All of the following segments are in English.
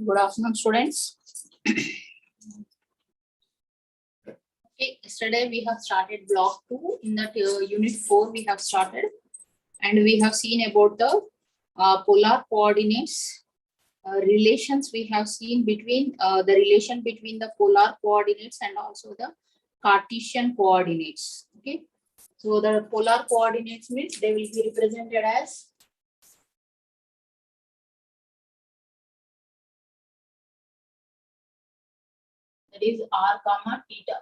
Good afternoon, students. Okay, yesterday we have started block 2. In that unit 4 we have started, and we have seen about the polar coordinates relations. We have seen between the relation between the polar coordinates and also the Cartesian coordinates. Okay, so the polar coordinates means they will be represented as that is r comma theta.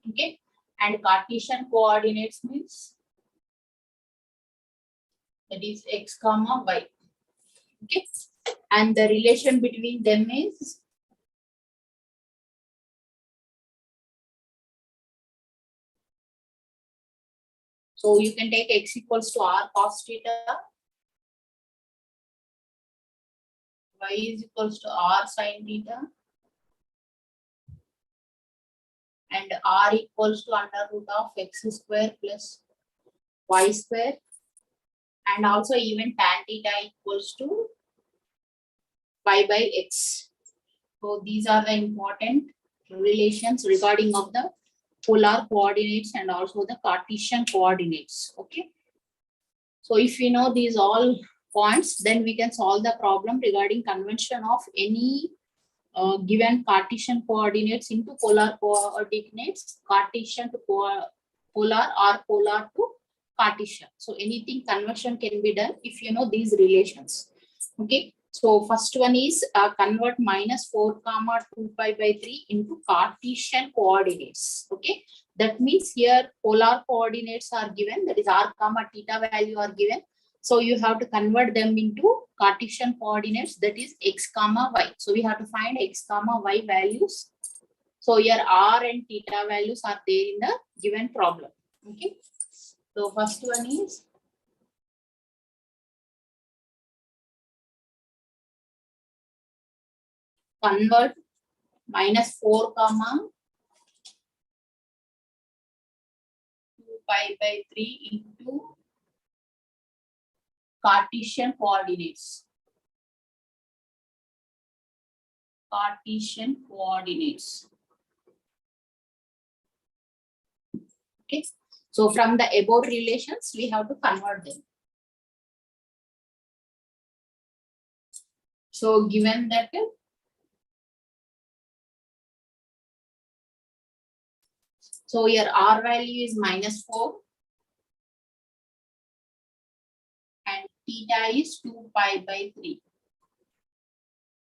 Okay, and Cartesian coordinates means that is x comma y. Okay, and the relation between them is so you can take x equals to r cos theta, y is equals to r sin theta, and r equals to under root of x square plus y square, and also even tan theta equals to y by x. So these are the important relations regarding of the polar coordinates and also the Cartesian coordinates. Okay, so if we know these all points, then we can solve the problem regarding conversion of any given Cartesian coordinates into polar coordinates, Cartesian to polar or polar to Cartesian. So anything conversion can be done if you know these relations. Okay, so first one is convert minus 4 comma 2 pi by 3 into Cartesian coordinates. Okay, that means here polar coordinates are given, that is r comma theta value are given. So you have to convert them into Cartesian coordinates, that is x comma y. So we have to find x comma y values. So here r and theta values are there in the given problem. Okay, so first one is convert minus 4 comma 2 pi by 3 into Cartesian coordinates. Cartesian coordinates. Okay, so from the above relations, we have to convert them. So given that so here r value is minus 4 and theta is 2 pi by 3.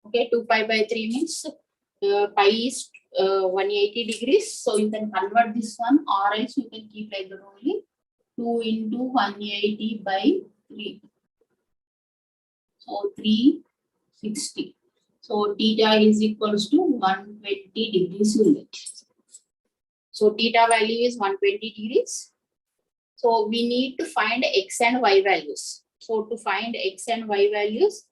Okay, 2 pi by 3 means pi is 180 degrees. So you can convert this one, or else you can keep like that only 2 into 180 by 3. So 360. So theta is equals to 120 degrees unit. So theta value is 120 degrees. So we need to find x and y values. So to find x and y values,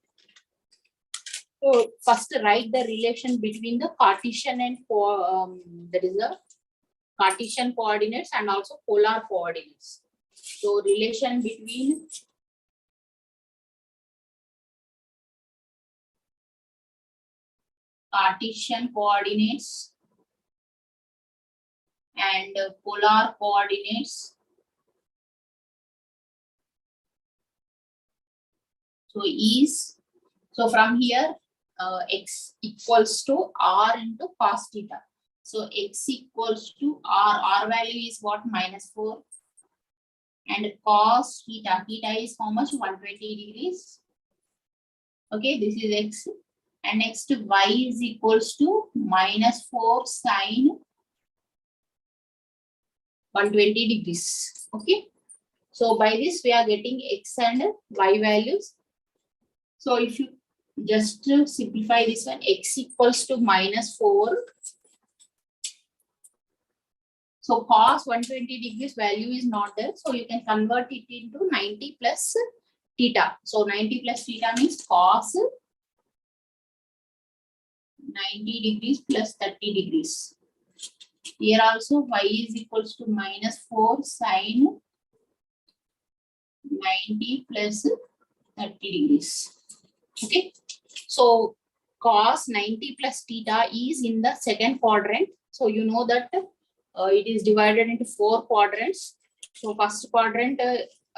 so first write the relation between the Cartesian and that is the Cartesian coordinates and also polar coordinates. So relation between Cartesian coordinates and polar coordinates. So is, so from here x equals to r into cos theta. So x equals to r value is what, minus 4, and cos theta, theta is how much, 120 degrees. Okay, this is x, and next y is equals to minus 4 sine 120 degrees. Okay, so by this we are getting x and y values. So if you just simplify this one, x equals to minus 4. So cos 120 degrees value is not there. So you can convert it into 90 plus theta. So 90 plus theta means cos 90 degrees plus 30 degrees. Here also y is equals to minus 4 sine 90 plus 30 degrees. Okay, so cos 90 plus theta is in the second quadrant. So you know that it is divided into 4 quadrants. So first quadrant,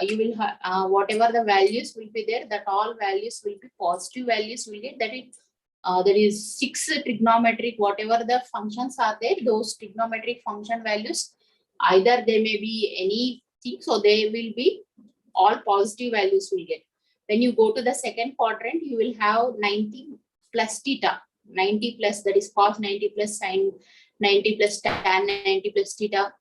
you will have whatever the values will be there, that all values will be positive values will get, that is 6 trigonometric, whatever the functions are there, those trigonometric function values, either they may be anything, so they will be all positive values will get. When you go to the second quadrant, you will have 90 plus theta, 90 plus, that is cos 90 plus sin 90 plus tan 90 plus theta,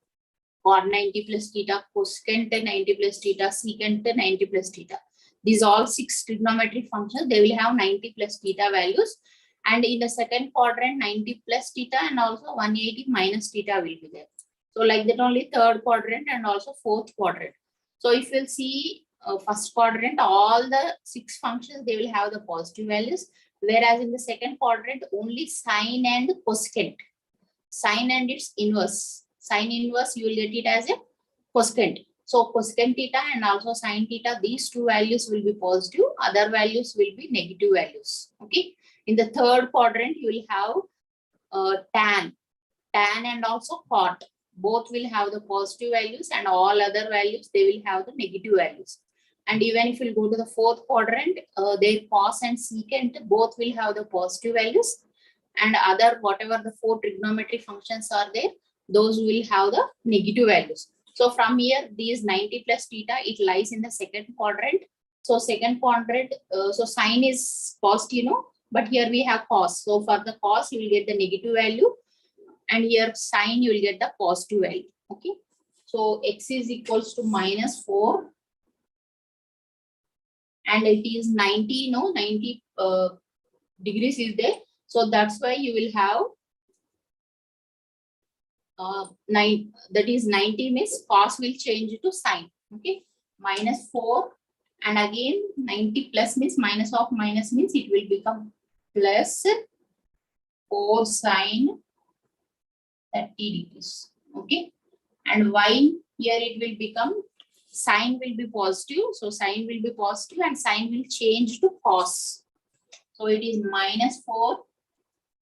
cot 90 plus theta, cosecant 90 plus theta, secant 90 plus theta. These all 6 trigonometric functions, they will have 90 plus theta values. And in the second quadrant, 90 plus theta and also 180 minus theta will be there. So like that only third quadrant and also fourth quadrant. So if you'll see first quadrant, all the 6 functions, they will have the positive values. Whereas in the second quadrant, only sine and cosecant. Sine and its inverse. Sine inverse, you will get it as a cosecant. So cosecant theta and also sine theta, these 2 values will be positive. Other values will be negative values. Okay. In the third quadrant, you will have tan and also cot. Both will have the positive values, and all other values, they will have the negative values. And even if you go to the fourth quadrant, their cos and secant, both will have the positive values. And other, whatever the 4 trigonometric functions are there, those will have the negative values. So from here, these 90 plus theta, it lies in the second quadrant. So second quadrant, so sine is positive, but here we have cos. So for the cos, you will get the negative value. And here sine, you will get the positive value. Okay. So x is equals to minus 4. And it is 90, 90 degrees is there. So that's why you will have 9, that is 90 means cos will change to sine. Okay. Minus 4. And again 90 plus means minus of minus means it will become plus 4 sine 30 degrees. Okay. And y, here it will become, sine will be positive. So sine will be positive and sine will change to cos. So it is minus 4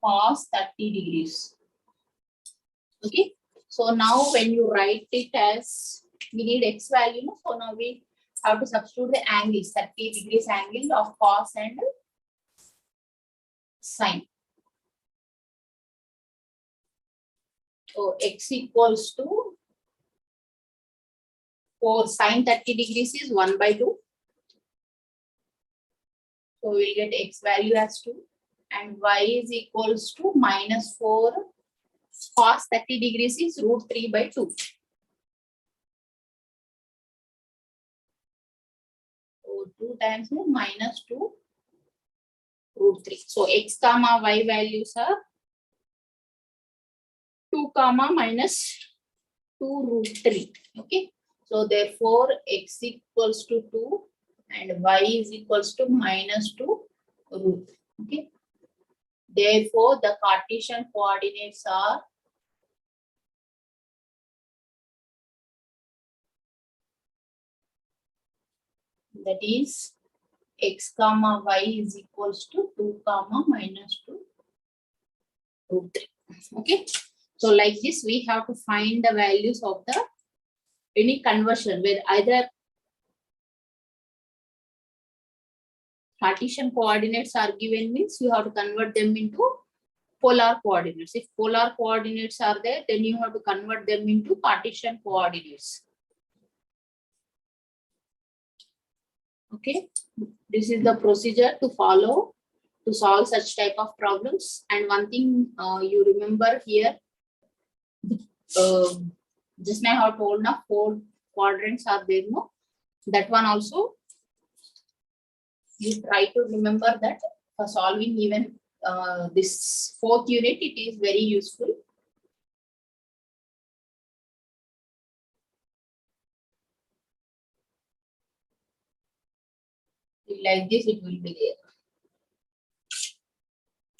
cos 30 degrees. Okay. So now when you write it as, we need x value. So now we have to substitute the angles, 30 degrees angle of cos and sine. So x equals to 4 sine 30 degrees is 1 by 2. So we'll get x value as 2. And y is equals to minus 4 cos 30 degrees is root 3 by 2. So 2 times minus 2 root 3. So x comma y values are 2 comma minus 2 root 3. Okay. So therefore x equals to 2 and y is equals to minus 2 root. Okay. Therefore the Cartesian coordinates are that is x comma y is equals to 2 comma minus 2 root 3. Okay. So like this, we have to find the values of the any conversion where either Cartesian coordinates are given means you have to convert them into polar coordinates. If polar coordinates are there, then you have to convert them into Cartesian coordinates. Okay. This is the procedure to follow to solve such type of problems. And one thing you remember here, just now I have told now 4 quadrants are there, no? That one also you try to remember that for solving even this 4th unit, it is very useful. Like this, it will be there.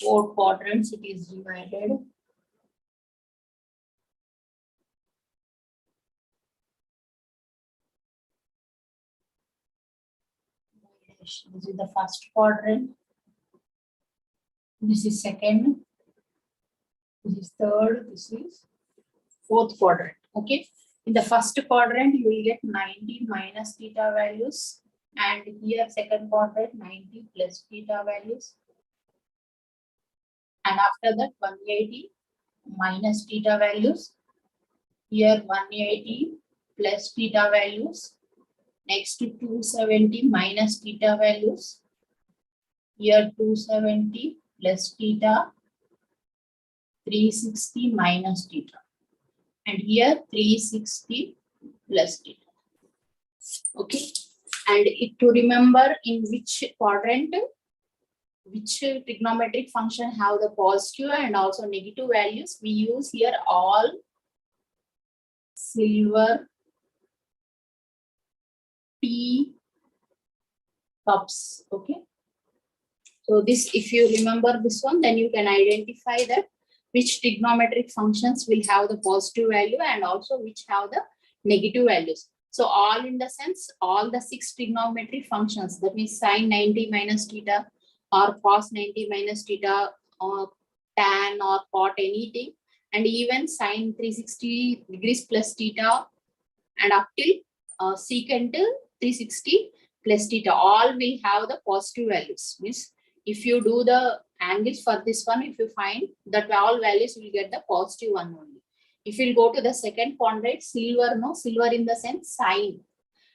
4 quadrants, it is divided. This is the first quadrant. This is second, this is third, this is fourth quadrant. Okay. In the first quadrant, you will get 90 minus theta values. And here second quadrant, 90 plus theta values. And after that, 180 minus theta values. Here 180 plus theta values. Next to 270 minus theta values. Here 270 plus theta. 360 minus theta. And here 360 plus theta. Okay. And to remember in which quadrant, which trigonometric function have the positive and also negative values, we use here all silver tea cups. Okay. So this, if you remember this one, then you can identify that which trigonometric functions will have the positive value and also which have the negative values. So all in the sense, all the 6 trigonometric functions, that means sine 90 minus theta or cos 90 minus theta or tan or cot anything, and even sine 360 degrees plus theta and up till secant 360 plus theta, all will have the positive values. Means if you do the angles for this one, if you find that all values will get the positive one only. If you go to the second quadrant, silver, no, silver in the sense sine,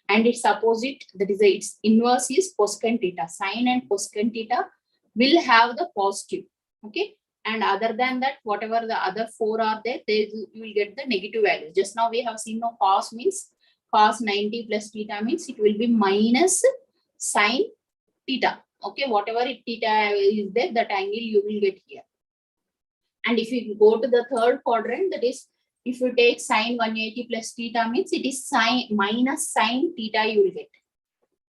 and its opposite, that is its inverse is cosecant theta. Sine and cosecant theta will have the positive. Okay. And other than that, whatever the other 4 are there, you will get the negative values. Just now we have seen no cos means cos 90 plus theta means it will be minus sine theta. Okay, whatever theta is there, that angle you will get here. And if you go to the third quadrant, that is, if you take sine 180 plus theta means it is sine minus sine theta you will get.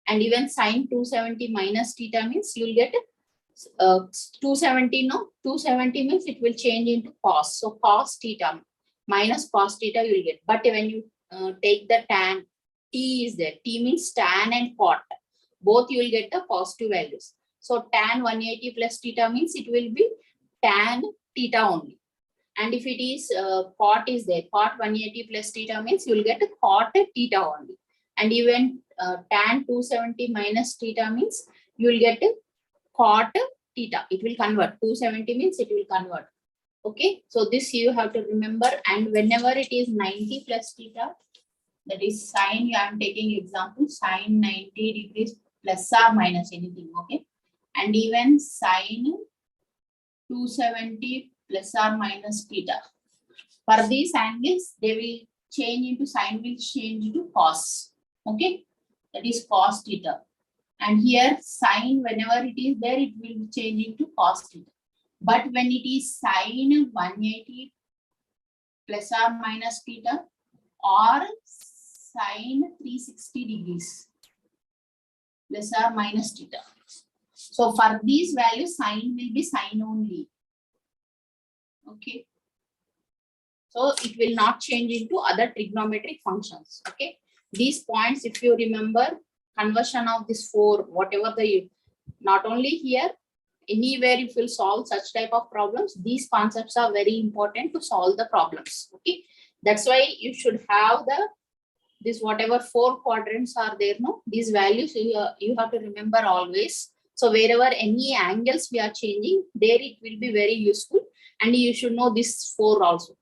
And even sine 270 minus theta means you will get 270, no? 270 means it will change into cos. So cos theta minus cos theta you will get. But when you take the tan, t is there. T means tan and cot. Both you will get the positive values. So tan 180 plus theta means it will be tan theta only. And if it is cot is there, cot 180 plus theta means you will get cot theta only. And even tan 270 minus theta means you will get cot theta. It will convert. 270 means it will convert. Okay. So this you have to remember. And whenever it is 90 plus theta, that is sine, I am taking example, sine 90 degrees plus or minus anything. Okay. And even sine 270 plus or minus theta. For these angles, they will change into sine, will change into cos. Okay. That is cos theta. And here sine, whenever it is there, it will change into cos theta. But when it is sine 180 plus or minus theta or sine 360 degrees plus or minus theta. So for these values, sine will be sine only. Okay. So it will not change into other trigonometric functions. Okay. These points, if you remember, conversion of this 4, whatever the, not only here, anywhere if you solve such type of problems, these concepts are very important to solve the problems. Okay. That's why you should have the, this whatever 4 quadrants are there, no, these values you have to remember always. So wherever any angles we are changing, there it will be very useful. And you should know this 4 also.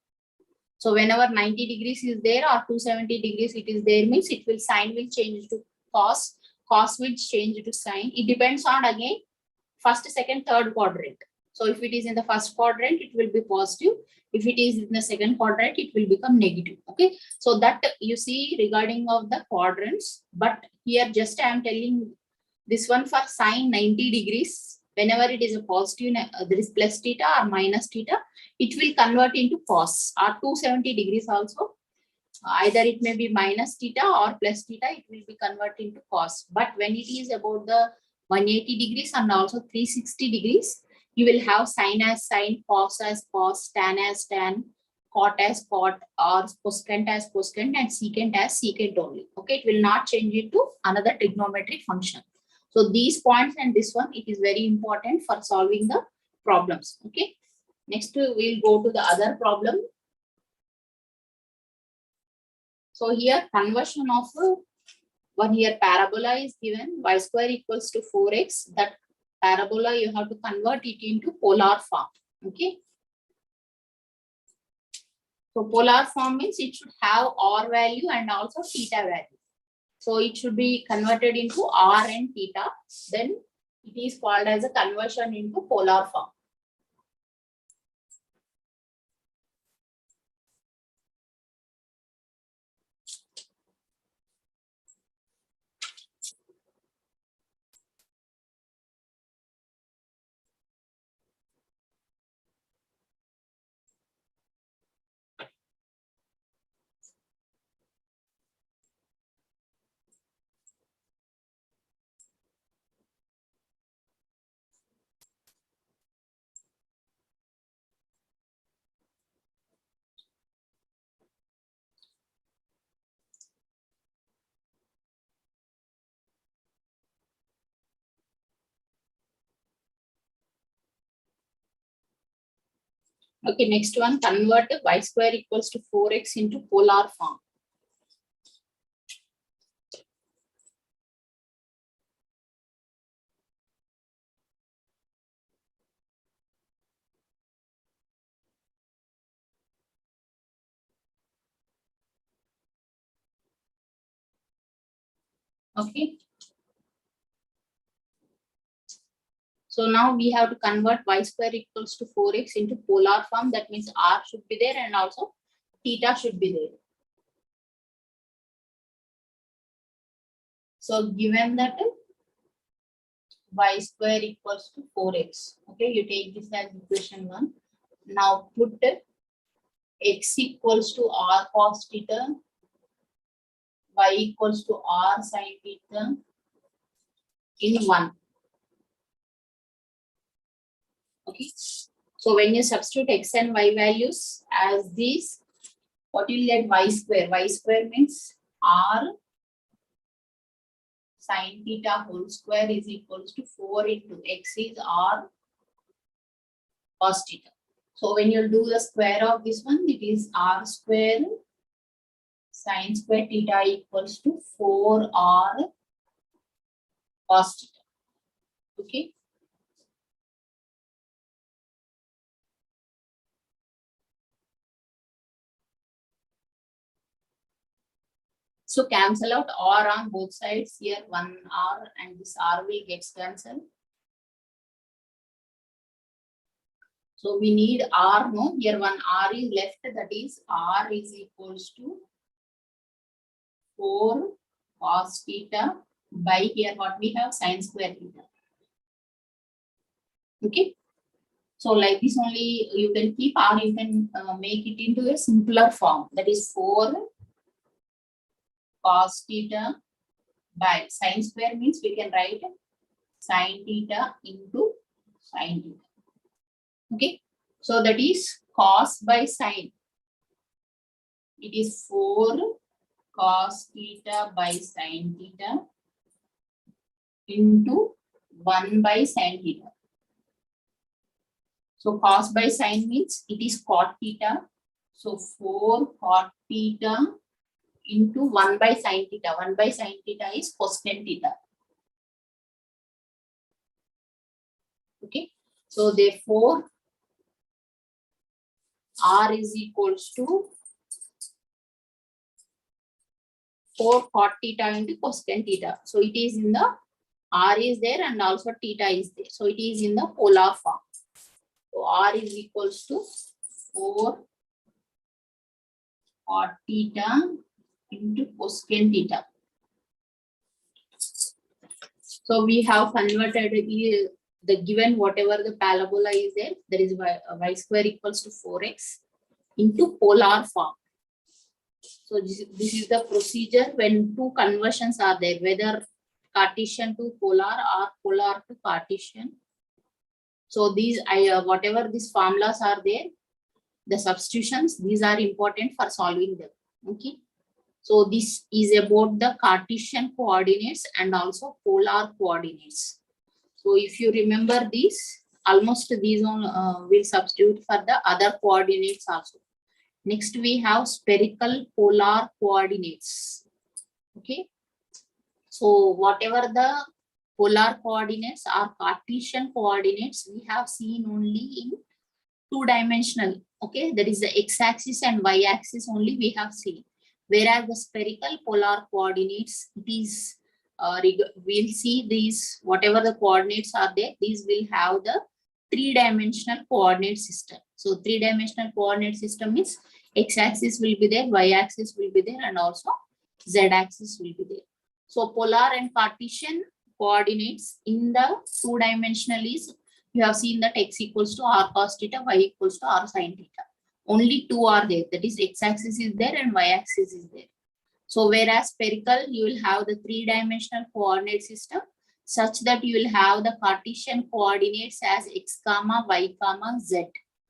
So whenever 90 degrees is there or 270 degrees it is there means it will, sine will change to cos, cos will change to sine. It depends on again first, second, third quadrant. So if it is in the first quadrant, it will be positive. If it is in the second quadrant, it will become negative. Okay. So that you see regarding of the quadrants, but here just I am telling this one for sine 90 degrees. Whenever it is a positive, there is plus theta or minus theta, it will convert into cos, or 270 degrees also. Either it may be minus theta or plus theta, it will be converted into cos. But when it is about the 180 degrees and also 360 degrees, you will have sine as sine, cos as cos, tan as tan, cot as cot, or cosecant as cosecant, and secant as secant only. Okay, it will not change into another trigonometric function. So these points and this one, it is very important for solving the problems. Okay. Next, we'll go to the other problem. So here conversion of one here parabola is given, y square equals to 4x. That parabola you have to convert it into polar form. Okay. So polar form means it should have r value and also theta value. So it should be converted into r and theta. Then it is called as a conversion into polar form. Okay, next one, convert y square equals to 4x into polar form. Okay. So now we have to convert y square equals to 4x into polar form. That means r should be there and also theta should be there. So given that y square equals to 4x. Okay, you take this as equation 1. Now put x equals to r cos theta, y equals to r sin theta in 1. Okay. So when you substitute x and y values as these, what will get y square? Y square means r sin theta whole square is equals to 4 into x is r cos theta. So when you do the square of this one, it is r square sin square theta equals to 4r cos theta. Okay. So cancel out r on both sides. Here 1r and this r will get cancelled. So we need r, no? Here one r is left, that is r is equals to 4 cos theta by here what we have sin square theta. Okay. So like this only you can keep, or you can make it into a simpler form. That is 4 cos theta by sin square means we can write sin theta into sin theta. Okay. So that is cos by sin. It is 4 cos theta by sin theta into 1 by sin theta. So cos by sin means it is cot theta. So 4 cot theta into 1 by sin theta. 1 by sin theta is cosine theta. Okay. So therefore r is equals to 4 cot theta into cosine theta. So it is in the r is there and also theta is there. So it is in the polar form. So r is equals to 4 cot theta into cosine theta. So we have converted the given whatever the parabola is there, there is y square equals to 4x into polar form. So this is the procedure when two conversions are there, whether Cartesian to polar or polar to Cartesian. So these whatever these formulas are there, the substitutions, these are important for solving them. Okay. So this is about the Cartesian coordinates and also polar coordinates. So if you remember this, almost these on will substitute for the other coordinates also. Next we have spherical polar coordinates. Okay, so whatever the polar coordinates or Cartesian coordinates, we have seen only in two-dimensional. Okay, that is the x-axis and y-axis only we have seen. Whereas the spherical polar coordinates, it is we'll see these whatever the coordinates are there. These will have the three-dimensional coordinate system. So three-dimensional coordinate system is x-axis will be there, y-axis will be there, and also z-axis will be there. So polar and Cartesian coordinates in the two-dimensional is, you have seen that x equals to r cos theta, y equals to r sin theta. Only two are there. That is x-axis is there and y-axis is there. So whereas spherical, you will have the three-dimensional coordinate system such that you will have the Cartesian coordinates as x comma y comma z.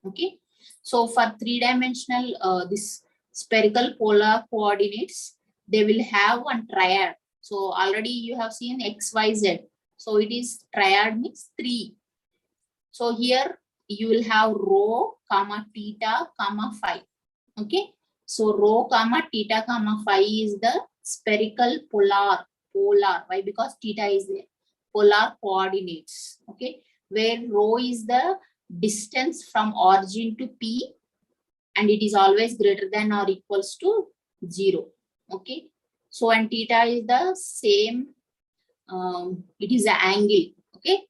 Okay. So for three-dimensional this spherical polar coordinates, they will have one triad. So already you have seen x, y, z. So it is triad means three. So here you will have rho, comma, theta, comma, phi. Okay. So rho, comma, theta, comma, phi is the spherical polar. Why? Because theta is there. Polar coordinates. Okay. Where rho is the distance from origin to P, and it is always greater than or equals to 0. Okay. So and theta is the same. It is an angle. Okay.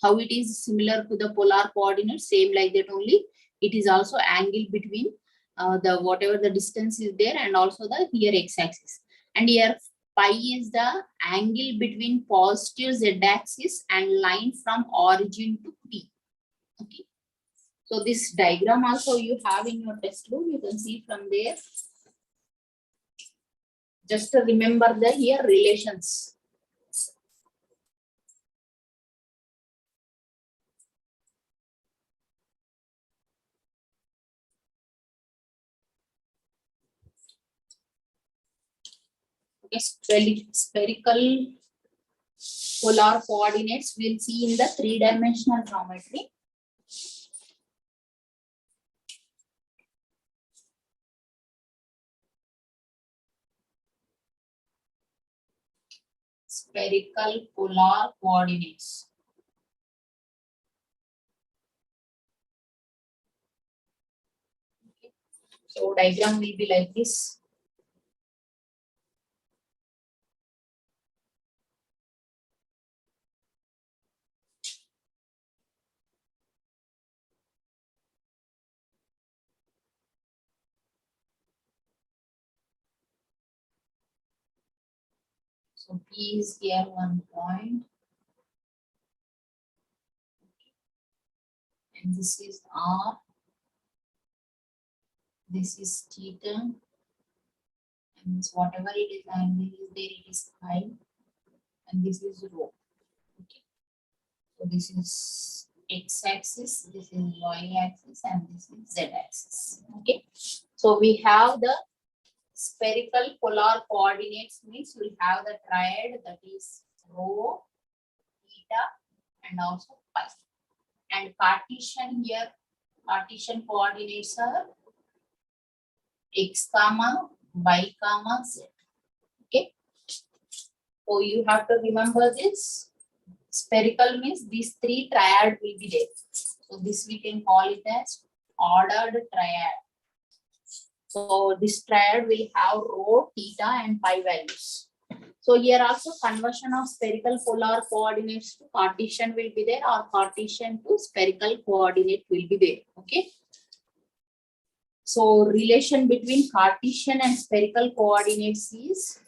How it is similar to the polar coordinate, same like that only. It is also angle between the whatever the distance is there and also the here x-axis. And here pi is the angle between positive z-axis and line from origin to P. Okay. So this diagram also you have in your textbook. You can see from there. Just to remember the here relations. Okay, spherical polar coordinates we'll see in the three-dimensional geometry. Spherical polar coordinates. Okay. So diagram will be like this. So P is here 1 point, and this is R, this is theta, and whatever it is angle is there, it is phi, and this is rho. Okay. So this is x-axis, this is y-axis, and this is z-axis. Okay. So we have the spherical polar coordinates means we have the triad, that is rho, theta, and also pi. And Cartesian here, Cartesian coordinates are x comma y comma z. Okay. So you have to remember this. Spherical means these three triad will be there. So this we can call it as ordered triad. So this triad will have rho, theta, and pi values. So here also conversion of spherical polar coordinates to Cartesian will be there, or Cartesian to spherical coordinate will be there. Okay. So relation between Cartesian and spherical coordinates is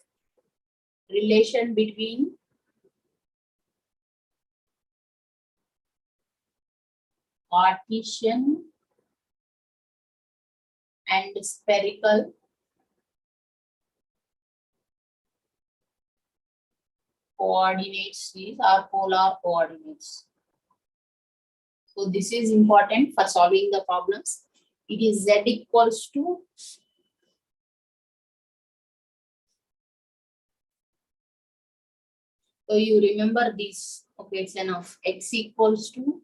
relation between Cartesian and spherical coordinates is our polar coordinates. So this is important for solving the problems. It is z equals to so you remember this. Okay, it's enough. X equals to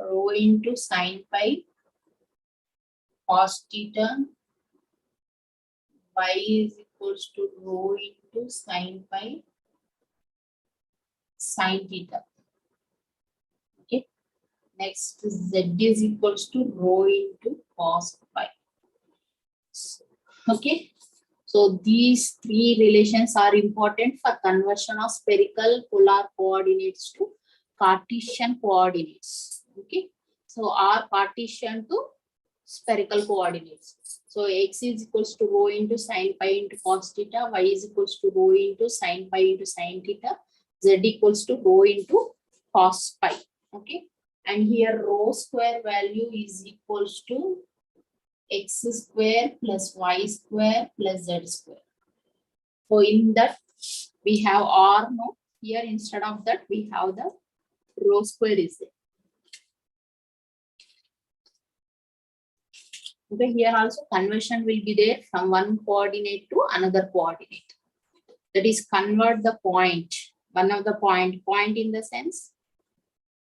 rho into sin pi cos theta y is equals to rho into sin pi sin theta. Okay. Next, z is equals to rho into cos pi. Okay. So these three relations are important for conversion of spherical polar coordinates to Cartesian coordinates. Okay. So our Cartesian to spherical coordinates. So x is equals to rho into sin pi into cos theta, y is equals to rho into sin pi into sin theta, z equals to rho into cos pi. Okay. And here rho square value is equals to x square plus y square plus z square. So in that we have r, no, here instead of that we have the rho square is there. Okay, here also conversion will be there from one coordinate to another coordinate. That is convert the point, one of the point in the sense.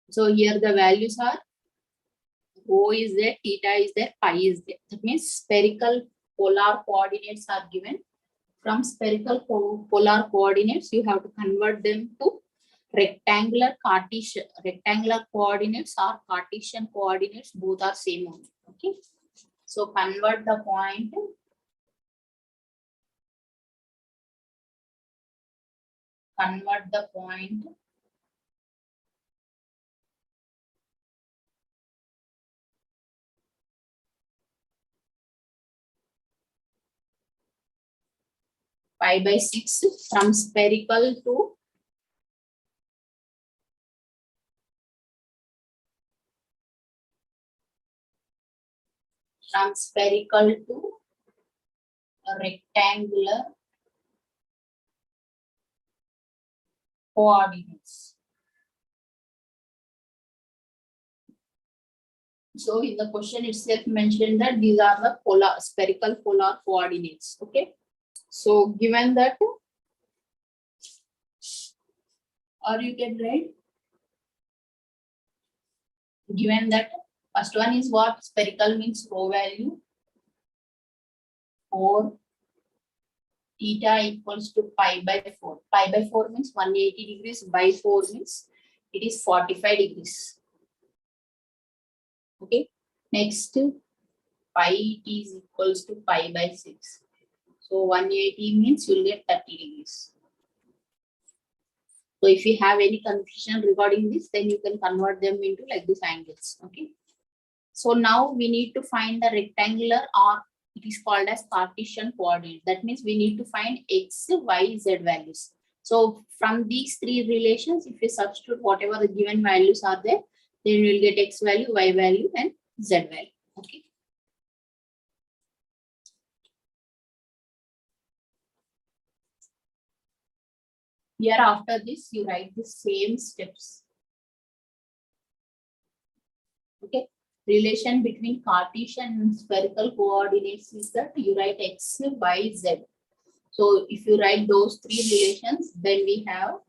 So here the values are rho is there, theta is there, pi is there. That means spherical polar coordinates are given. From spherical polar coordinates, you have to convert them to rectangular Cartesian. Rectangular coordinates or Cartesian coordinates, both are same only. Okay. So convert the point. Convert the point pi by 6 from spherical to a rectangular coordinates. So in the question itself mentioned that these are the spherical polar coordinates. Okay. So given that, or you can write, given that first one is what spherical means rho value 4 theta equals to pi by 4. Pi by 4 means 180 degrees, by 4 means it is 45 degrees. Okay. Next, pi is equals to pi by 6. So 180 means you will get 30 degrees. So if you have any confusion regarding this, then you can convert them into like these angles. Okay. So now we need to find the rectangular, or it is called as Cartesian coordinate. That means we need to find x, y, z values. So from these three relations, if we substitute whatever the given values are there, then we will get x value, y value, and z value. Okay. Here after this, you write the same steps. Okay. Relation between Cartesian and spherical coordinates is that you write x, y, z. So if you write those three relations, then we have,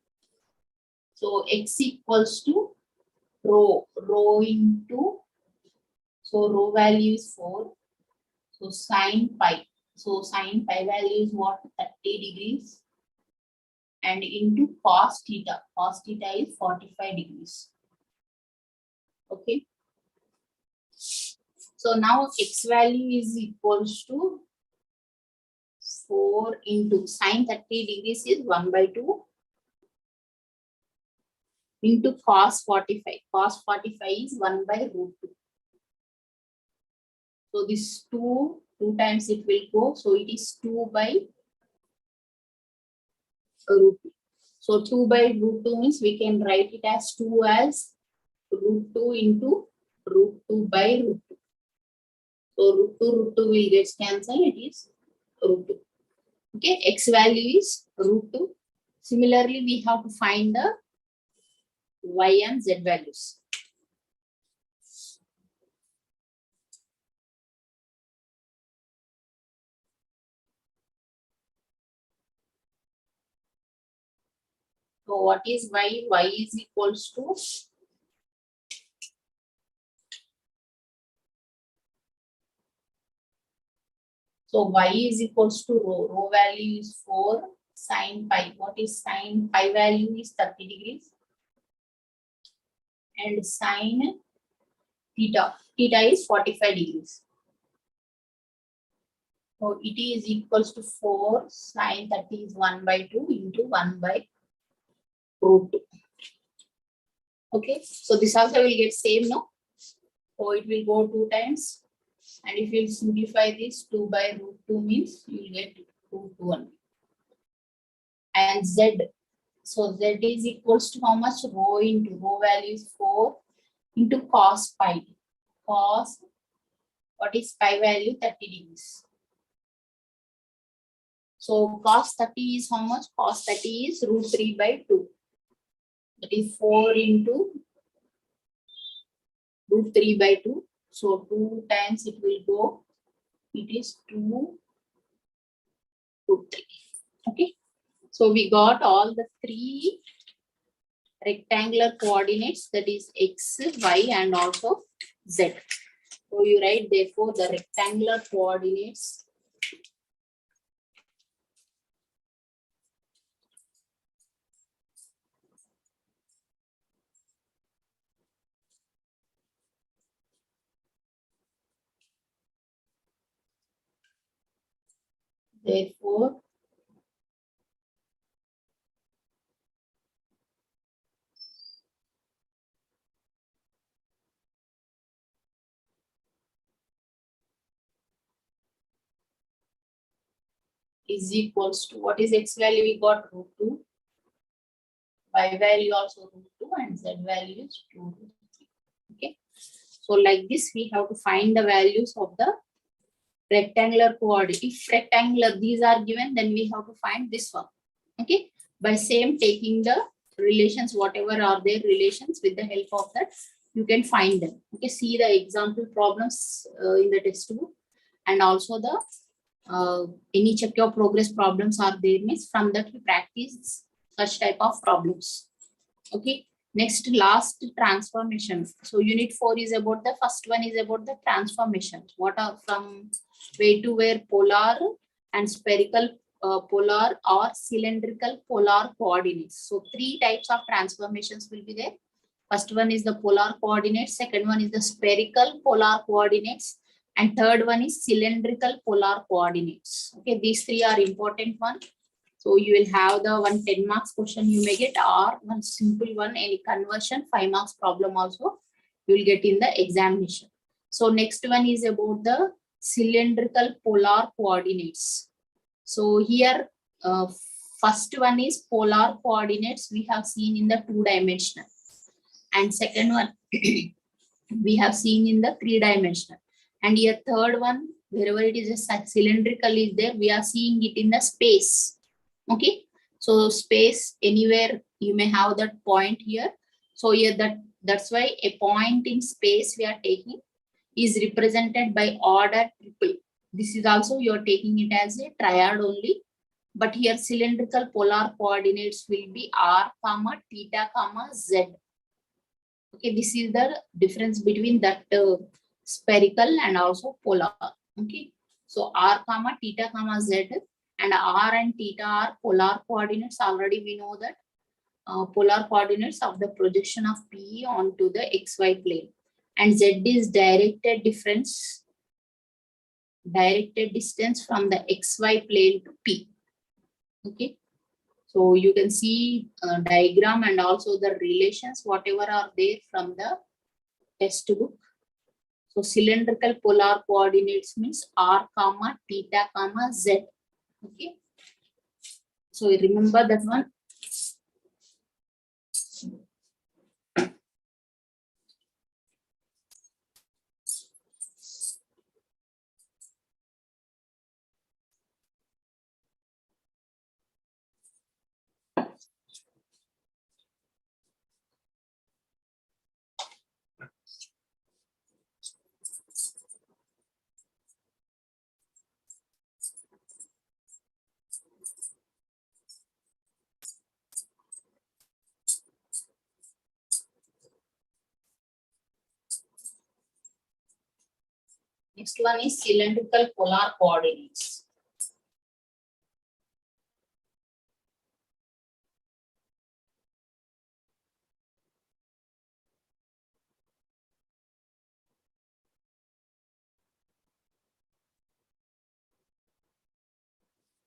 so x equals to rho into, so rho value is 4. So sin pi. So sin pi value is what? 30 degrees. And into cos theta. Cos theta is 45 degrees. Okay. So now x value is equals to 4 into sin 30 degrees is 1 by 2 into cos 45. Cos 45 is 1 by root 2. So this 2 times it will go. So it is 2 by root 2. So 2 by root 2 means we can write it as 2 as root 2 into root 2 by root 2. So root 2 will get cancelled. It is root 2. Okay, x value is root 2. Similarly, we have to find the y and z values. So what is y? Y is equals to So y is equals to rho. Rho value is 4 sine pi. What is sine pi value is 30 degrees. And sine theta. Theta is 45 degrees. So it is equals to 4 sine 30 is 1 by 2 into 1 by root 2. Okay, so this also will get same, no? So it will go 2 times. And if you simplify this, 2 by root 2 means you will get root 1. And z. So z is equals to how much? Rho into rho value is 4 into cos pi. Cos, what is pi value? 30 degrees. So cos 30 is how much? Cos 30 is root 3 by 2. That is 4 into root 3 by 2. So 2 times it will go. It is 2 root 3. Okay. So we got all the 3 rectangular coordinates, that is x, y, and also z. So you write therefore the rectangular coordinates therefore is equals to, what is x value? We got root 2, y value also root 2, and z value is 2 root 3. Okay. So like this we have to find the values of the rectangular coordinate. If rectangular these are given, then we have to find this one. Okay. By same taking the relations, whatever are their relations, with the help of that you can find them. Okay. See the example problems in the textbook, and also the any check your progress problems are there, means from that you practice such type of problems. Okay. Next, last, transformation. So unit 4 is about the first one is about the transformation. What are from where to where? Polar and spherical polar or cylindrical polar coordinates. So 3 types of transformations will be there. First one is the polar coordinates, second one is the spherical polar coordinates, and third one is cylindrical polar coordinates. Okay, these 3 are important one. So you will have the 10 marks question you may get, or one simple one, any conversion 5 marks problem also you will get in the examination. So next one is about the cylindrical polar coordinates. So here first one is polar coordinates we have seen in the 2-dimensional, and second one we have seen in the 3-dimensional, and here third one, wherever it is a cylindrical is there, we are seeing it in the space. Okay, so space, anywhere you may have that point here. So here that's why a point in space we are taking is represented by order triple. This is also you are taking it as a triad only, but here cylindrical polar coordinates will be r comma theta comma z. Okay, this is the difference between that spherical and also polar. Okay, so r comma theta comma z, and r and theta are polar coordinates. Already we know that polar coordinates of the projection of P onto the xy plane, and z is directed distance from the xy plane to P. Okay, so you can see diagram and also the relations whatever are there from the textbook. So cylindrical polar coordinates means r comma theta comma z. Okay, so remember that one. Next one is cylindrical polar coordinates.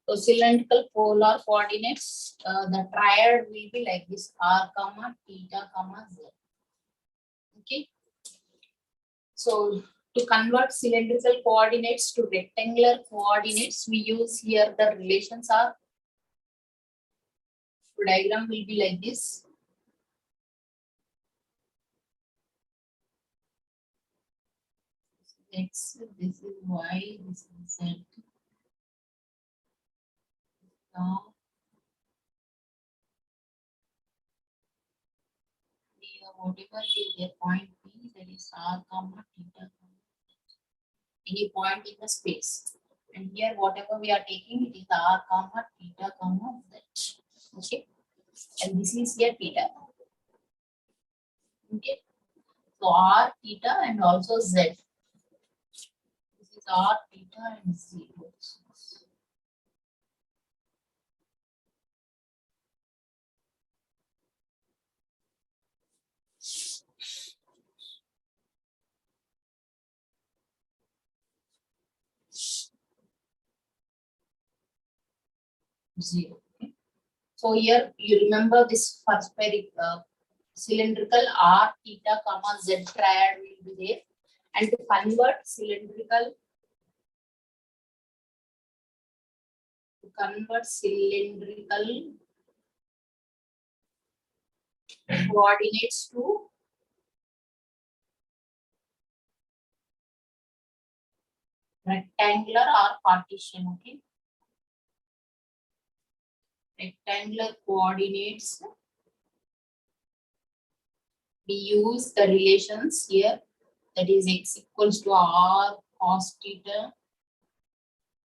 So cylindrical polar coordinates, the triad will be like this: r comma theta comma z. Okay. So to convert cylindrical coordinates to rectangular coordinates, we use here the relations are. The diagram will be like this. X, this is y, this is z. Now, whatever is their point P, that is r comma theta, any point in the space. And here, whatever we are taking, it is r comma theta comma z. Okay, and this is here theta. Okay, so r theta and also z. This is r theta and 0. 0. Okay. So here you remember this first cylindrical r theta comma z triad will be there, and to convert cylindrical coordinates to rectangular or partition. Okay, rectangular coordinates, we use the relations here, that is x equals to r cos theta,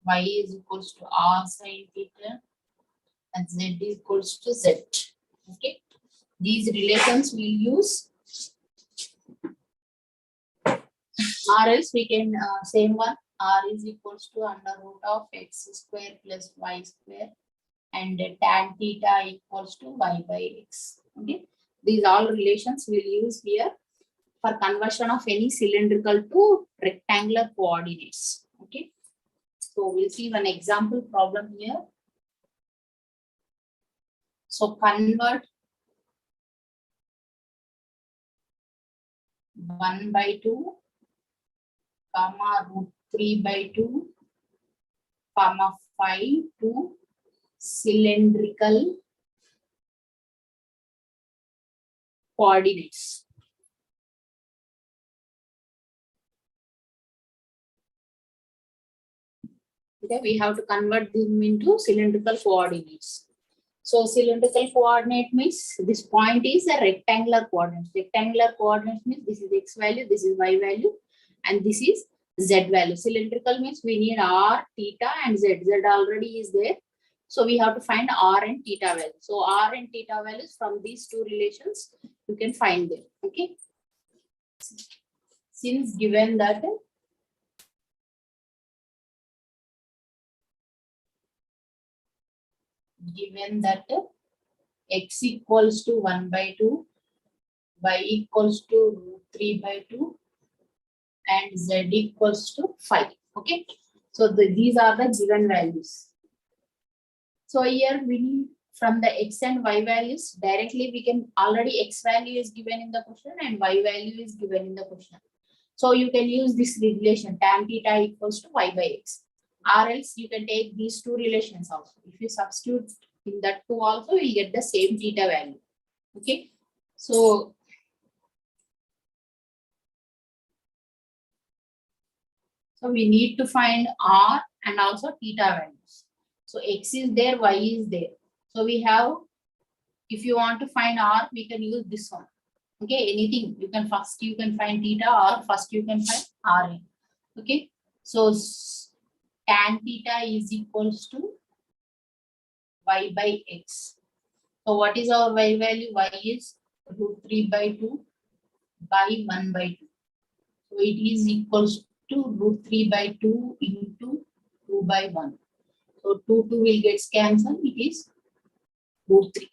y is equals to r sin theta, and z is equals to z. Okay, these relations we'll use, or else we can same one, r is equals to under root of x square plus y square, and tan theta equals to y by x. Okay, these all relations we'll use here for conversion of any cylindrical to rectangular coordinates. Okay, so we'll see one example problem here. So convert 1/2 comma root 3/2 comma 5 to cylindrical coordinates. Okay, we have to convert them into cylindrical coordinates. So cylindrical coordinate means this point is a rectangular coordinate. Rectangular coordinate means this is x value, this is y value, and this is z value. Cylindrical means we need r, theta, and z. Z already is there. So we have to find r and theta value. So r and theta values from these two relations, you can find them. Okay. Since given that x equals to 1/2, y equals to root 3/2, and z equals to 5. Okay, so these are the given values. So here we need from the x and y values directly, we can already x value is given in the question and y value is given in the question. So you can use this relation tan theta equals to y by x, or else you can take these two relations also. If you substitute in that two also, you get the same theta value. Okay, so we need to find r and also theta values. So x is there, y is there. So we have, if you want to find r, we can use this one. Okay, anything you can find theta, or first you can find r. Okay, so tan theta is equals to y by x. So what is our y value? Y is root 3/2 by 1/2. So it is equals into root 3 by 2 into 2 by 1. So 2 will get cancelled. It is root 3.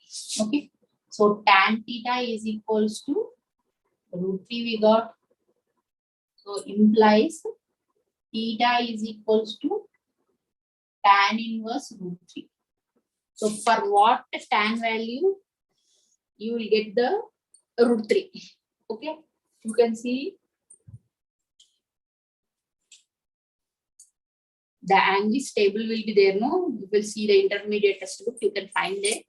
Okay. So tan theta is equals to root 3 we got. So implies theta is equals to tan inverse root 3. So for what tan value, you will get the root 3. Okay. You can see the English table will be there. No, you will see the intermediate textbook. You can find there.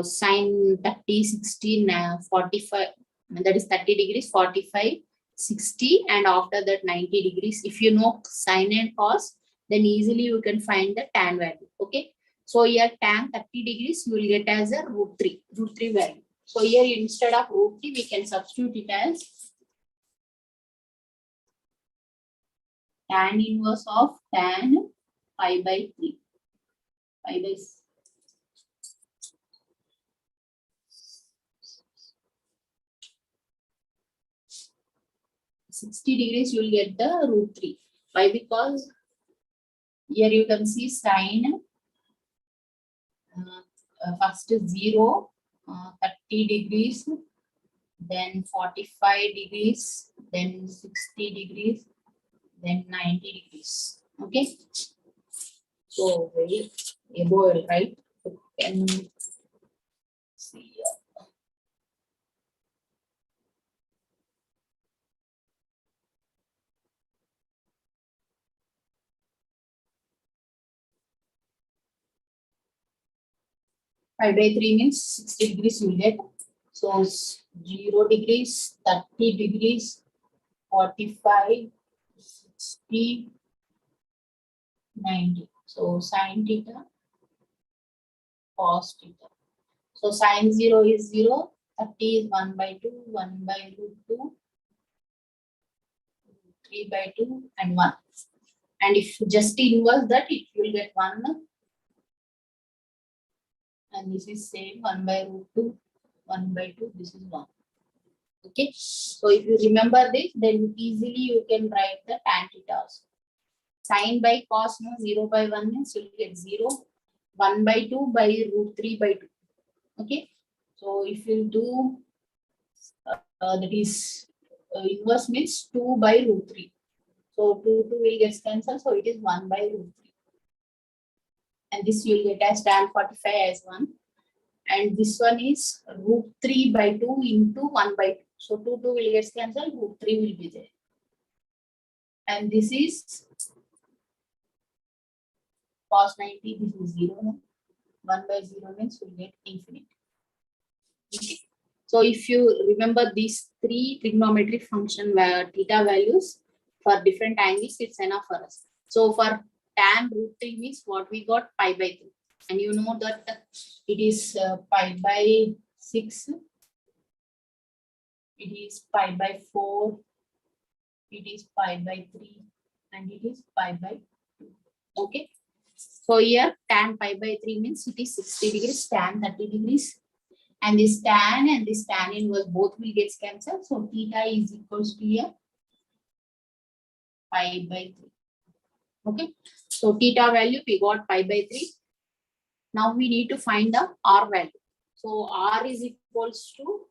Sine 30, 60, 45, that is 30 degrees, 45, 60, and after that 90 degrees. If you know sine and cos, then easily you can find the tan value. Okay. So here tan 30 degrees, you will get as a root 3 value. So here instead of root 3, we can substitute it as tan inverse of tan pi by 3. Pi by 60 degrees, you will get the root 3. Why? Because here you can see sine first 0, 30 degrees, then 45 degrees, then 60 degrees, then 90 degrees. Okay. So very able, right? You can see here. Pi by 3 means 60 degrees you will get. So 0 degrees, 30 degrees, 45, 60, 90. So sine theta, cos theta. So sine 0 is 0, 30 is 1 by 2, 1 by root 2, 3 by 2, and 1. And if you just inverse that, it will get 1. And this is same 1 by root 2, 1 by 2, this is 1. Okay. So if you remember this, then easily you can write the tan theta. Sine by cos, no, 0 by 1 means you will get 0, 1 by 2 by root 3 by 2. Okay. So if you do that is inverse means 2 by root 3. So 2 will get cancelled. So it is 1 by root 3. And this you will get as tan 45 as 1. And this one is root 3 by 2 into 1 by 2. So 2 will get cancelled. Root 3 will be there. And this is cos 90. This is 0. 1 by 0 means we will get infinity. Okay. So if you remember these 3 trigonometric function where theta values for different angles, it's enough for us. So for tan root 3 means what we got pi by 3. And you know that it is pi by 6. It is pi by 4. It is pi by 3. And it is pi by 2. Okay. So here tan pi by 3 means it is 60 degrees, tan 30 degrees. And this tan and this tan inverse both will get cancelled. So theta is equals to here pi by 3. Okay. So theta value we got pi by 3. Now we need to find the r value. So r is equals to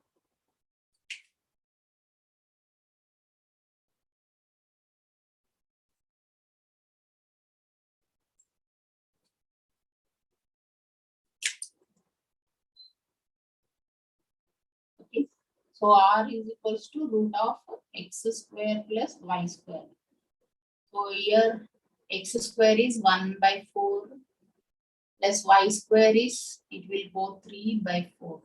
okay. So r is equals to root of x square plus y square. So here x square is 1 by 4 plus y square is, it will go 3 by 4.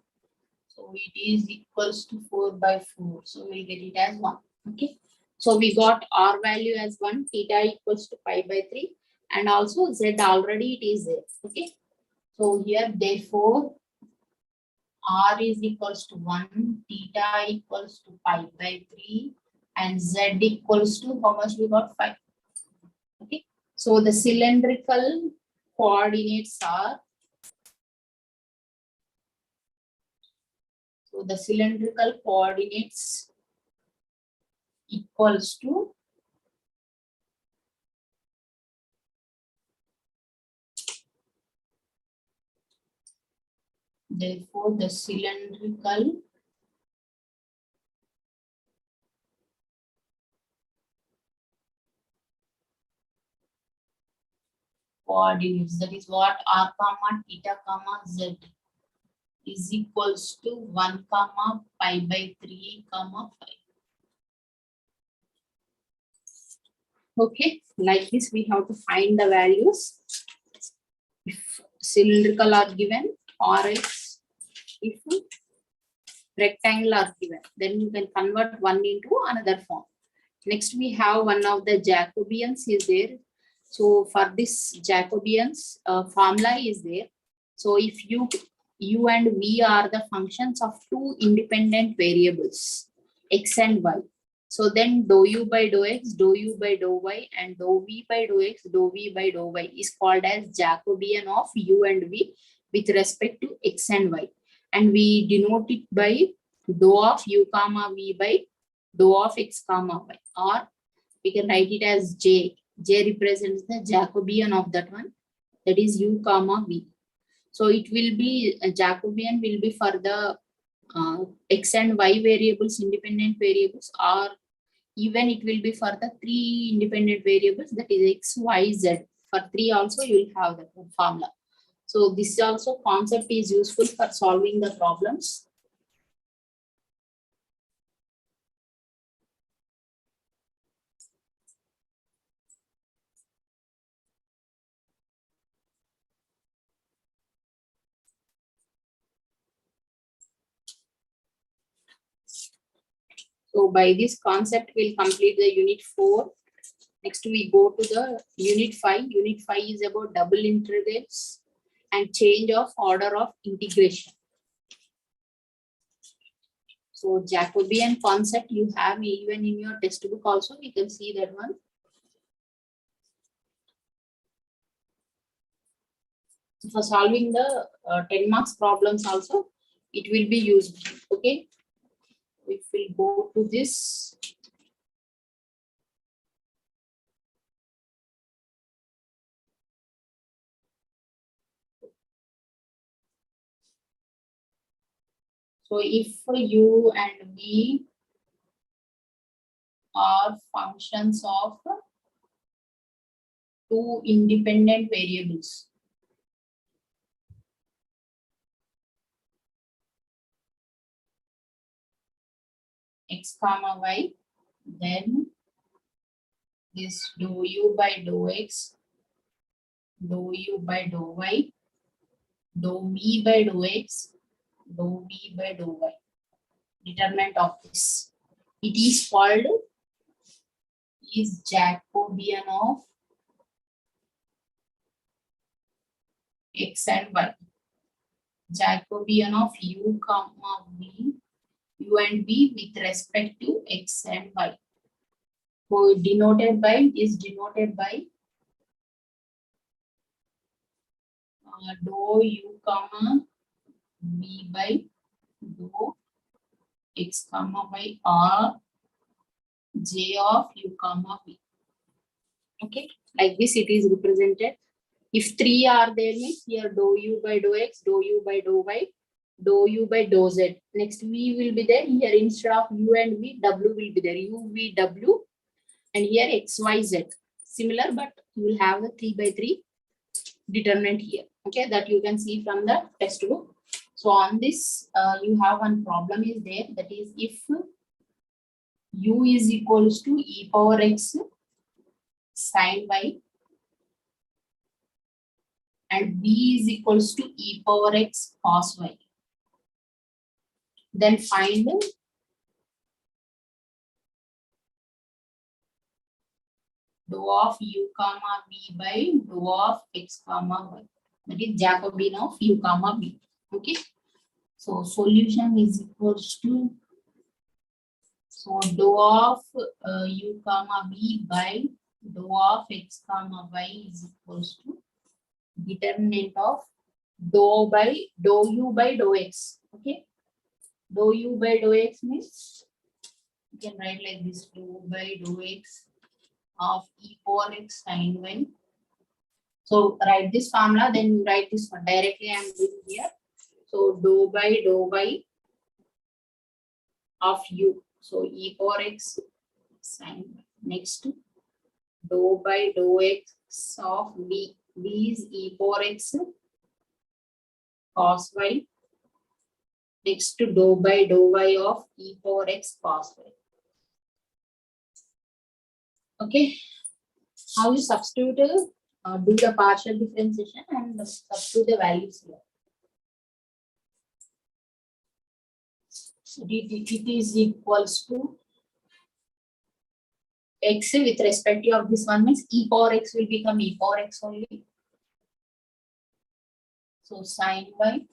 So it is equals to 4 by 4. So we'll get it as 1. Okay. So we got r value as 1, theta equals to pi by 3. And also z already it is there. Okay. So here therefore r is equals to 1, theta equals to pi by 3. And z equals to how much we got? 5. Okay. So the cylindrical coordinates are, so the cylindrical coordinates equals to Therefore, the cylindrical coordinates, that is what r comma theta comma z is equals to 1 comma pi by 3 comma 5. Okay, like this we have to find the values. If cylindrical are given, or else if rectangle are given, then you can convert one into another form. Next we have one of the Jacobians is there. So for this Jacobians formula is there. So if u and v are the functions of two independent variables, x and y. So then dou u by dou x, dou u by dou y, and dou v by dou x, dou v by dou y is called as Jacobian of u and v with respect to x and y. And we denote it by dou of u comma v by dou of x comma y, or we can write it as j. J represents the Jacobian of that one, that is u comma v. So it will be a Jacobian will be for the x and y variables, independent variables, or even it will be for the three independent variables, that is x, y, z. For three also you will have the formula. So this also concept is useful for solving the problems. So by this concept, we'll complete the unit 4. Next, we go to the unit 5. Unit 5 is about double integrals and change of order of integration. So Jacobian concept you have even in your textbook also, you can see that one. For solving the 10 marks problems also, it will be used. Okay. If we go to this. So if u and v are functions of two independent variables, x comma y, then this dou u by dou x, dou u by dou y, dou v by dou x, dou v by dou y. Determinant of this. It is called is Jacobian of x and y. Jacobian of u comma v, u and v with respect to x and y. So denoted by dou u comma v by dou x comma y, or j of u comma v. Okay, like this it is represented. If three are there, means here dou u by dou x, dou u by dou y, dou u by dou z. Next v will be there. Here instead of u and v, w will be there. U, v, w, and here x, y, z. Similar, but you will have the 3 by 3 determinant here. Okay, that you can see from the textbook. So on this, you have one problem is there. That is, if u is equals to e power x sin y, and v is equals to e power x cos y, then find dou of u comma v by dou of x comma y. That is Jacobian of u comma v. Okay. So solution is equals to, so dou of u comma v by dou of x comma y is equals to determinant of dou u by dou x. Okay. Dou u by dou x means you can write like this, dou by dou x of e power x sin y. So write this formula, then you write this one directly. I am doing here. So dou by of u. So e power x sine y. Next, dou by dou x of b. B is e power x cos y. Next to dou by dou y of e power x cos y. Okay, how you substitute do the partial differentiation and substitute the values here. It is equals to x with respect of this one means e power x will become e power x only. So sine y.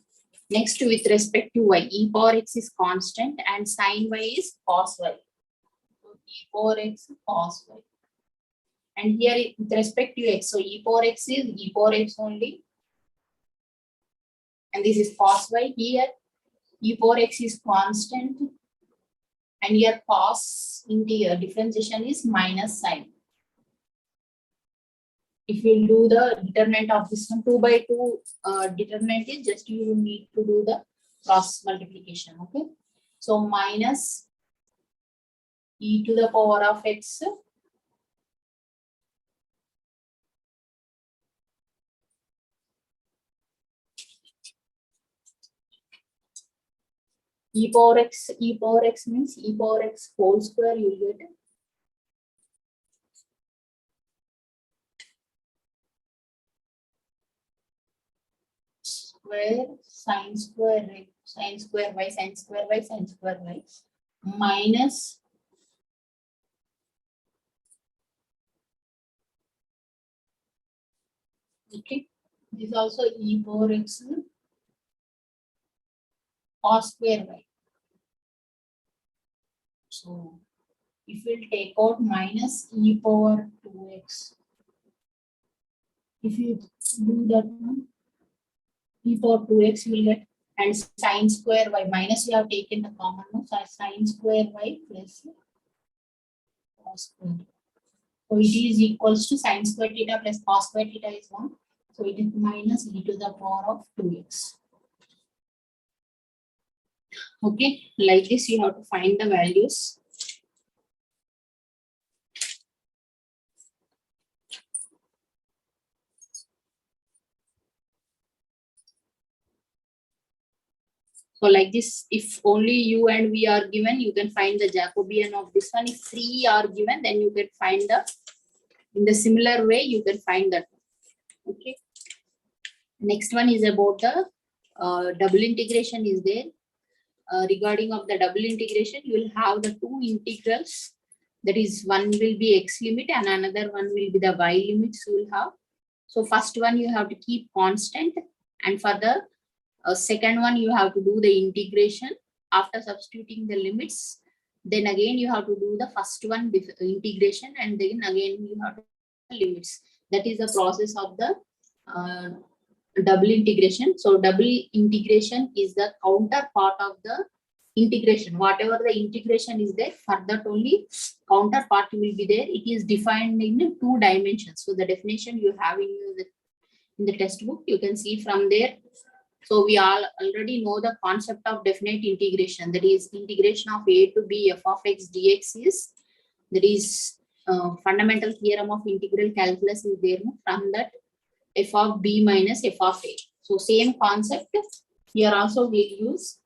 Next with respect to y, e power x is constant and sine y is cos y. So e power x cos y. And here with respect to x, so e power x is e power x only. And this is cos y. Here e power x is constant. And here cos into here differentiation is minus sine. If you do the determinant of this one, 2 by 2 determinant is just you need to do the cross multiplication. Okay. So minus e to the power of x e power x means e power x whole square you will get square sine square y sine square y minus okay, this is also e power x cos square y. So if we'll take out minus e power 2x, if you do that one, e power 2x you will get, and sine square y minus we have taken the common one, so sine square y plus cos square. So it is equals to sine square theta plus cos square theta is 1. So it is minus e to the power of 2x. Okay, like this you have to find the values. So like this, if only u and v are given, you can find the Jacobian of this one. If 3 are given, then you can find the, in the similar way, you can find that. Okay. Next one is about the double integration is there. Regarding of the double integration, you will have the two integrals. That is, one will be x limit and another one will be the y limits you will have. So first one you have to keep constant, and for the second one you have to do the integration after substituting the limits. Then again you have to do the first one integration, and then again you have to do the limits. That is the process of the double integration. So double integration is the counterpart of the integration. Whatever the integration is there, for that only counterpart will be there. It is defined in 2 dimensions. So the definition you have in the textbook, you can see from there. So we all already know the concept of definite integration. That is integration of a to b f of x dx is, that is fundamental theorem of integral calculus is there. From that, f of b minus f of a. So same concept here also we use.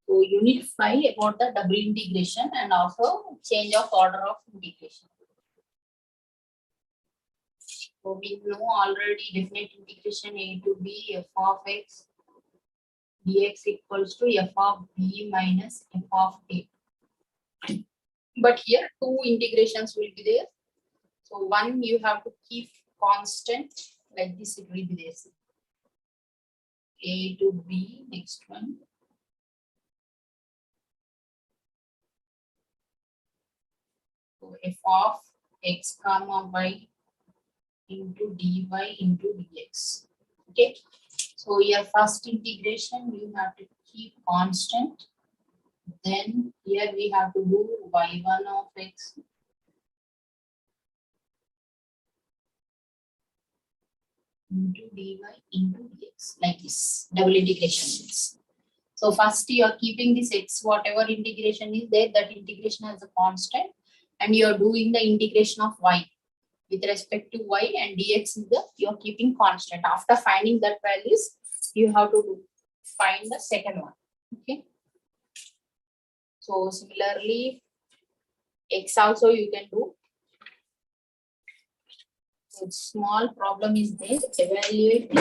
So unit 5 about the double integration and also change of order of integration. So we know already definite integration a to b f of x dx equals to f of b minus f of a. But here 2 integrations will be there. So one you have to keep constant, like this it will be there. A to b, next one. So f of x comma y into dy into dx. Okay. So your first integration you have to keep constant. Then here we have to do y1 of x into dy into dx, like this, double integration means. So first you are keeping this x, whatever integration is there, that integration as a constant, and you are doing the integration of y with respect to y, and dx is the, you are keeping constant. After finding that values, you have to find the second one. Okay. So similarly, x also you can do. So small problem is there. Evaluate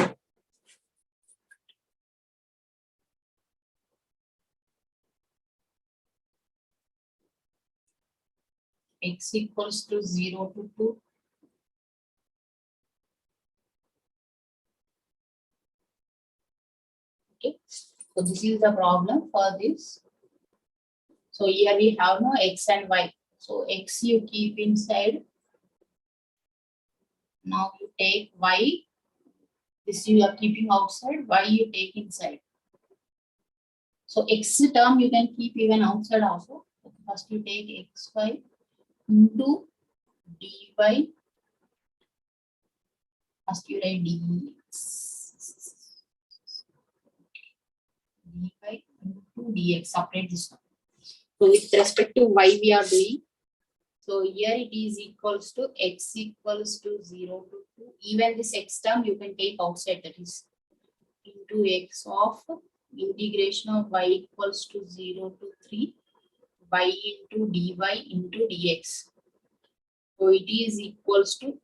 x equals to 0 to 2. Okay. So this is the problem for this. So here we have no x and y. So x you keep inside. Now you take y. This you are keeping outside. Y you take inside. So x term you can keep even outside also. First you take xy into dy. First you write dx. Dy into dx. Separate this one. So with respect to y we are doing. So here it is equals to x equals to 0 to 2. Even this x term you can take outside, that is into x of integration of y equals to 0 to 3 y into dy into dx. So it is equals to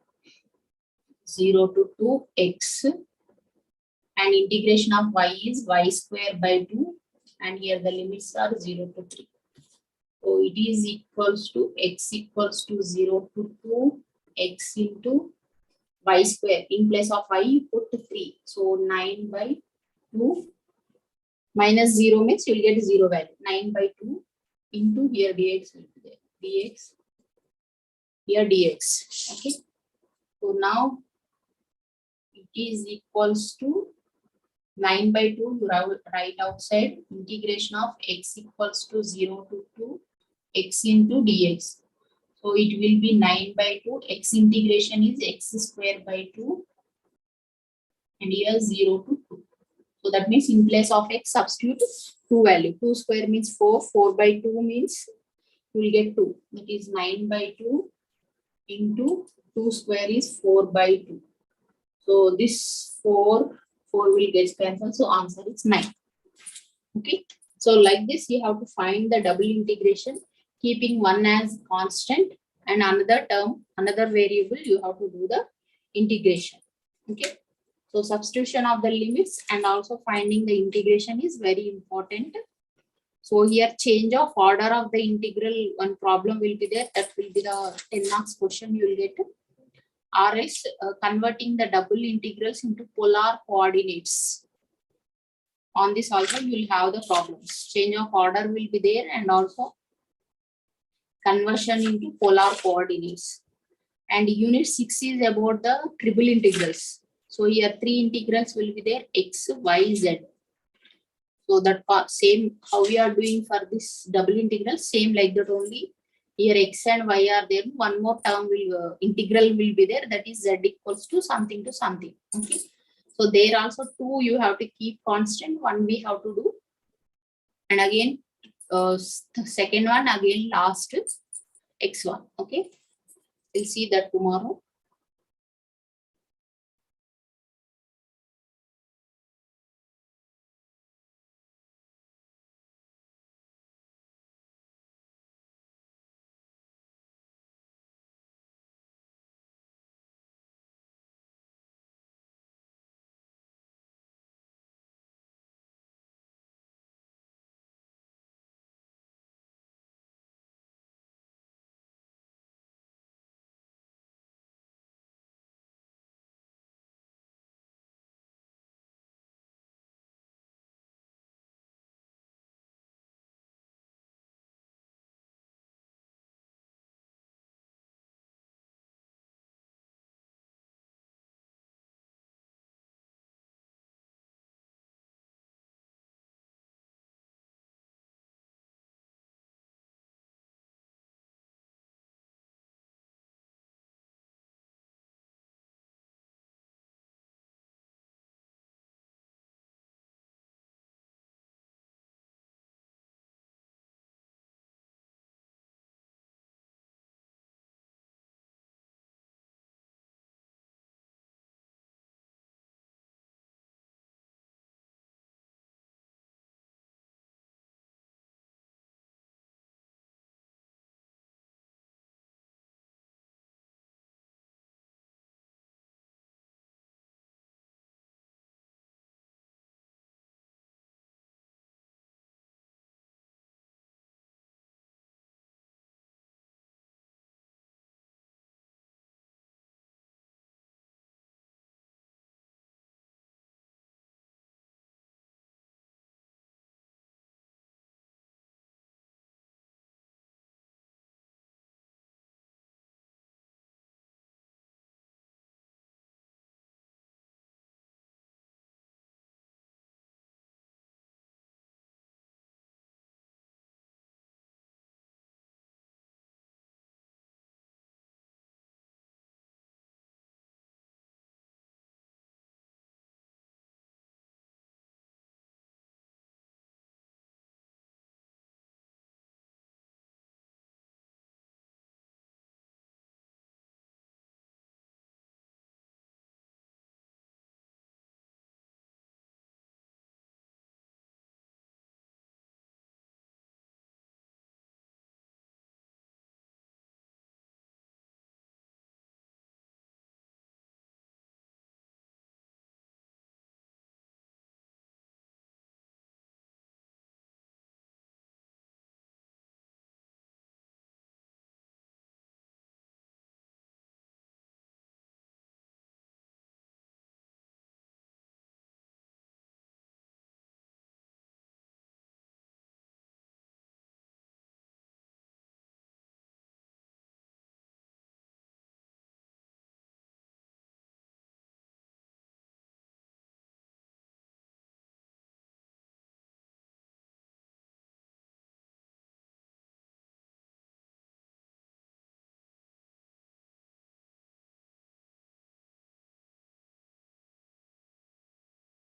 0 to 2 x, and integration of y is y square by 2, and here the limits are 0 to 3. So it is equals to x equals to 0 to 2 x into y square. In place of y you put 3. So 9 by 2 minus 0 means you will get 0 value. 9 by 2 into here dx will be there. Dx, here dx. Okay. So now it is equals to 9 by 2, you write outside, integration of x equals to 0 to 2 x into dx. So it will be 9 by 2, x integration is x square by 2, and here 0 to 2. So that means in place of x substitute 2 value. 2 square means 4, 4 by 2 means you will get 2. That is 9 by 2 into 2 square is 4 by 2. So this 4 will get cancelled. So answer is 9. Okay. So like this you have to find the double integration, keeping one as constant and another term, another variable, you have to do the integration. Okay. So substitution of the limits and also finding the integration is very important. So here change of order of the integral, one problem will be there. That will be the 10 marks question you will get. Or else converting the double integrals into polar coordinates. On this also you will have the problems. Change of order will be there, and also conversion into polar coordinates. And unit 6 is about the triple integrals. So here 3 integrals will be there, x, y, z. So that same how we are doing for this double integral, same like that only. Here x and y are there. One more term will integral will be there, that is z equals to something to something. Okay. So there also 2 you have to keep constant, 1 we have to do. And again the second one again last is x1. Okay. We'll see that tomorrow.